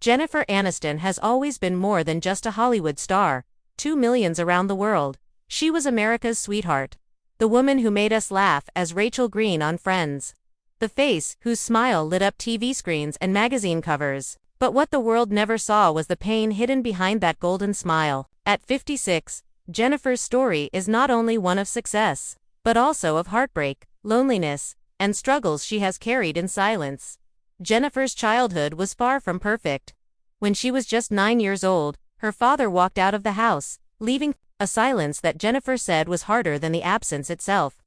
Jennifer Aniston has always been more than just a Hollywood star, 2 millions around the world. She was America's sweetheart. The woman who made us laugh as Rachel Green on Friends. The face whose smile lit up TV screens and magazine covers. But what the world never saw was the pain hidden behind that golden smile. At 56, Jennifer's story is not only one of success, but also of heartbreak, loneliness, and struggles she has carried in silence. Jennifer's childhood was far from perfect. When she was just 9 years old, her father walked out of the house, leaving a silence that Jennifer said was harder than the absence itself.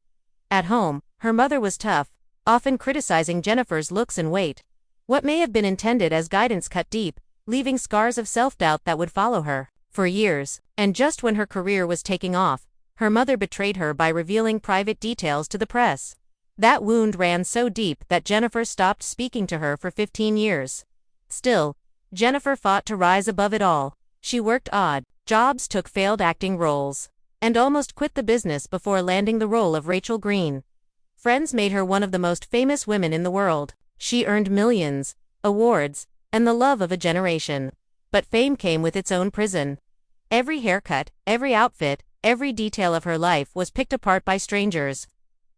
At home, her mother was tough, often criticizing Jennifer's looks and weight. What may have been intended as guidance cut deep, leaving scars of self-doubt that would follow her for years. And just when her career was taking off, her mother betrayed her by revealing private details to the press. That wound ran so deep that Jennifer stopped speaking to her for 15 years. Still, Jennifer fought to rise above it all. She worked odd jobs, took failed acting roles, and almost quit the business before landing the role of Rachel Green. Friends made her one of the most famous women in the world. She earned millions, awards, and the love of a generation. But fame came with its own prison. Every haircut, every outfit, every detail of her life was picked apart by strangers.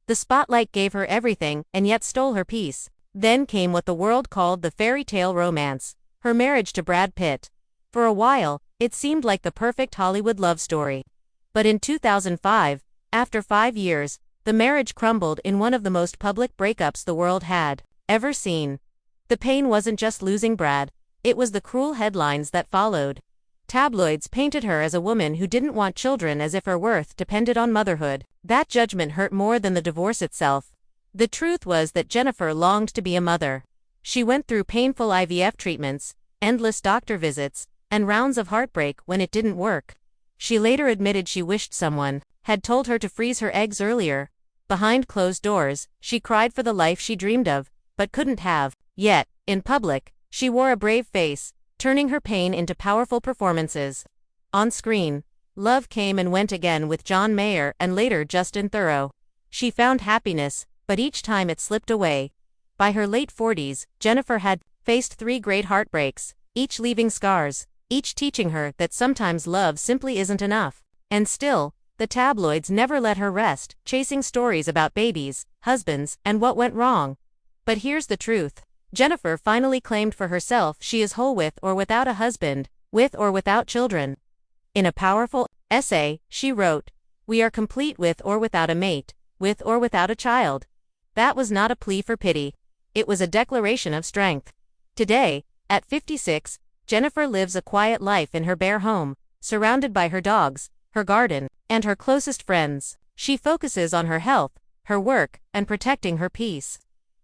The spotlight gave her everything and yet stole her peace. Then came what the world called the fairy tale romance, her marriage to Brad Pitt. For a while, it seemed like the perfect Hollywood love story. But in 2005, after 5 years, the marriage crumbled in one of the most public breakups the world had ever seen. The pain wasn't just losing Brad, it was the cruel headlines that followed. Tabloids painted her as a woman who didn't want children, as if her worth depended on motherhood. That judgment hurt more than the divorce itself. The truth was that Jennifer longed to be a mother. She went through painful IVF treatments, endless doctor visits, and rounds of heartbreak when it didn't work. She later admitted she wished someone had told her to freeze her eggs earlier. Behind closed doors, she cried for the life she dreamed of, but couldn't have. Yet, in public, she wore a brave face, turning her pain into powerful performances. On screen, love came and went again with John Mayer and later Justin Theroux. She found happiness, but each time it slipped away. By her late 40s, Jennifer had faced 3 great heartbreaks, each leaving scars, each teaching her that sometimes love simply isn't enough. And still, the tabloids never let her rest, chasing stories about babies, husbands, and what went wrong. But here's the truth. Jennifer finally claimed for herself she is whole with or without a husband, with or without children. In a powerful essay, she wrote, "We are complete with or without a mate, with or without a child." That was not a plea for pity. It was a declaration of strength. Today, at 56, Jennifer lives a quiet life in her bare home, surrounded by her dogs, her garden, and her closest friends. She focuses on her health, her work, and protecting her peace.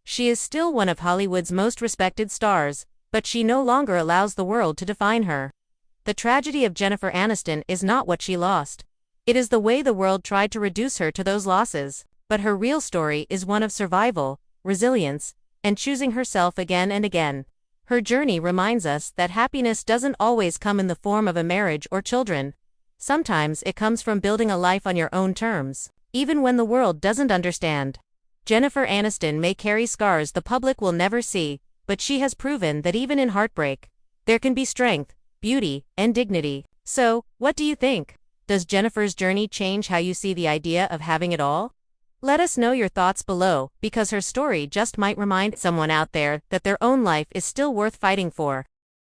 She is still one of Hollywood's most respected stars, but she no longer allows the world to define her. The tragedy of Jennifer Aniston is not what she lost. It is the way the world tried to reduce her to those losses. But her real story is one of survival, resilience, and choosing herself again and again. Her journey reminds us that happiness doesn't always come in the form of a marriage or children. Sometimes it comes from building a life on your own terms, even when the world doesn't understand. Jennifer Aniston may carry scars the public will never see, but she has proven that even in heartbreak, there can be strength, beauty, and dignity. So, what do you think? Does Jennifer's journey change how you see the idea of having it all? Let us know your thoughts below, because her story just might remind someone out there that their own life is still worth fighting for.